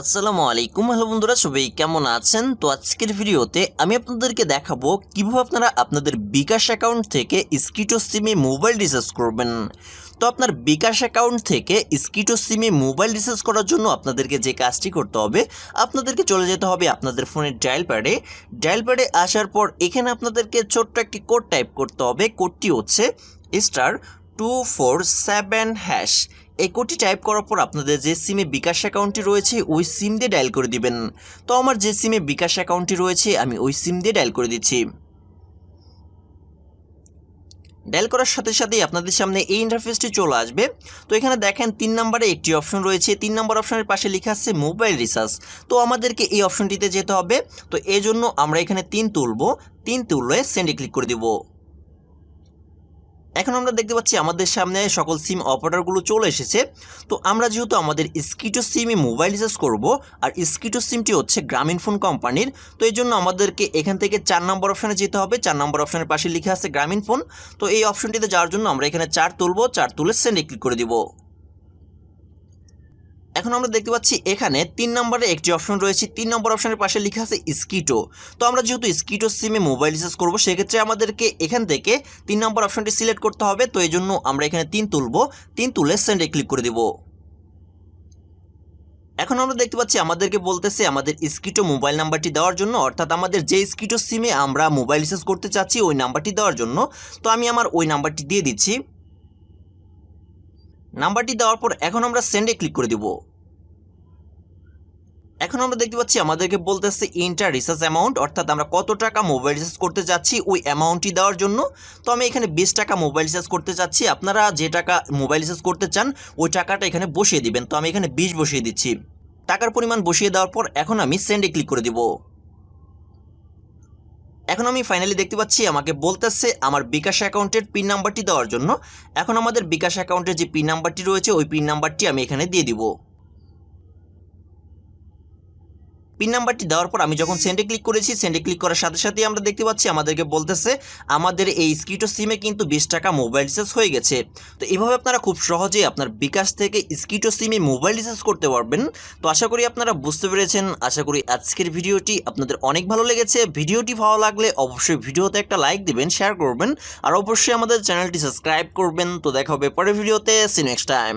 আসসালামু আলাইকুম। হ্যালো বন্ধুরা, সবাই কেমন আছেন? তো আজকের ভিডিওতে আমি আপনাদেরকে দেখাবো কিভাবে আপনারা আপনাদের বিকাশ অ্যাকাউন্ট থেকে স্কিটো সিমে মোবাইল রিচার্জ করবেন। তো আপনার বিকাশ অ্যাকাউন্ট থেকে স্কিটো সিমে মোবাইল রিচার্জ করার জন্য আপনাদেরকে যে কাজটি করতে হবে, আপনাদেরকে চলে যেতে হবে আপনাদের ফোনের ডায়াল প্যাডে আসার পর এখানে আপনাদেরকে ছোট্ট একটি কোড টাইপ করতে হবে। কোডটি হচ্ছে *247#। এই কোডটি টাইপ করার পর আপনাদের যে সিমে বিকাশ অ্যাকাউন্টটি রয়েছে ওই সিম দিয়ে ডায়াল করে দিবেন। তো আমার যে সিমে বিকাশ অ্যাকাউন্টটি রয়েছে আমি ওই সিম দিয়ে ডায়াল করে দিচ্ছি। ডায়াল করার সাথে সাথেই আপনাদের সামনে এই ইন্টারফেসটি চলে আসবে। তো এখানে দেখেন 3 নম্বরে একটি অপশন রয়েছে, 3 নম্বর অপশনের পাশে লেখা আছে মোবাইল রিচার্জ। তো আমাদেরকে এই অপশনটিতে যেতে হবে। তো এই জন্য আমরা এখানে 3 তুলব, 3 তুলে সেন্ডে ক্লিক করে দিব। এখন আমরা দেখতে পাচ্ছি আমাদের সামনে সকল সিম অপারেটরগুলো চলে এসেছে। তো আমরা যেহেতু আমাদের স্কিটো সিমে মোবাইল রিচার্জ করব, আর স্কিটো সিমটি হচ্ছে গ্রামীণফোন কোম্পানির, তো এই জন্য আমাদেরকে এখান থেকে 4 নম্বর অপশানে যেতে হবে। 4 নম্বর অপশানের পাশে লিখে আছে গ্রামীণফোন। তো এই অপশনটিতে যাওয়ার জন্য আমরা এখানে 4 তুলব, 4 তুলে সেন্ডে ক্লিক করে দিব। এখন আমরা দেখতে পাচ্ছি এখানে 3 নম্বরে একটি অপশন রয়েছে, 3 নম্বর অপশনের পাশে লেখা আছে স্কিটো। তো আমরা যেহেতু স্কিটো সিমে মোবাইল রিচার্জ করবো, সেক্ষেত্রে আমাদেরকে এখান থেকে 3 নম্বর অপশনটি সিলেক্ট করতে হবে। তো এই জন্য আমরা এখানে 3 তুলব, 3 তুলে সেন্ডে ক্লিক করে দেব। এখন আমরা দেখতে পাচ্ছি আমাদেরকে বলতেছে আমাদের স্কিটো মোবাইল নাম্বারটি দেওয়ার জন্য, অর্থাৎ আমাদের যে স্কিটো সিমে আমরা মোবাইল রিচার্জ করতে চাচ্ছি ওই নাম্বারটি দেওয়ার জন্য। তো আমি আমার ওই নাম্বারটি দিয়ে দিচ্ছি। নাম্বারটি দেওয়ার পর এখন আমরা সেন্ডে ক্লিক করে দেব। এখন আমরা দেখতে পাচ্ছি আমাদেরকে বলতেছে ইন্টার রিচার্জ অ্যামাউন্ট, অর্থাৎ আমরা কত টাকা মোবাইল রিচার্জ করতে যাচ্ছি ওই অ্যামাউন্টটি দেওয়ার জন্য। তো আমি এখানে 20 টাকা মোবাইল রিচার্জ করতে চাচ্ছি। আপনারা যে টাকা মোবাইল রিচার্জ করতে চান ওই টাকাটা এখানে বসিয়ে দিবেন। তো আমি এখানে 20 বসিয়ে দিচ্ছি। টাকার পরিমাণ বসিয়ে দেওয়ার পর এখন আমি সেন্ডে ক্লিক করে দিব। এখন আমি ফাইনালি দেখতে পাচ্ছি আমাকে বলতেছে আমার বিকাশ অ্যাকাউন্টের পিন নাম্বারটি দেওয়ার জন্য। এখন আমাদের বিকাশ অ্যাকাউন্টের যে পিন নাম্বারটি রয়েছে ওই পিন নাম্বারটি আমি এখানে দিয়ে দিব। পিন নাম্বারটি দেওয়ার পর আমি যখন সেন্ডে ক্লিক করেছি, সেন্ডে ক্লিক করার সাথে সাথেই আমরা দেখতে পাচ্ছি আমাদেরকে বলতেছে আমাদের এই স্কিটো সিমে কিন্তু 20 টাকা মোবাইল রিচার্জ হয়ে গেছে। তো এভাবে আপনারা খুব সহজেই আপনার বিকাশ থেকে স্কিটো সিমে মোবাইল রিচার্জ করতে পারবেন। তো আশা করি আপনারা বুঝতে পেরেছেন। আশা করি আজকের ভিডিওটি আপনাদের অনেক ভালো লেগেছে। ভিডিওটি ভালো লাগলে অবশ্যই ভিডিওতে একটা লাইক দিবেন, শেয়ার করবেন, আর অবশ্যই আমাদের চ্যানেলটি সাবস্ক্রাইব করবেন। তো দেখা হবে পরের ভিডিওতে। See next time.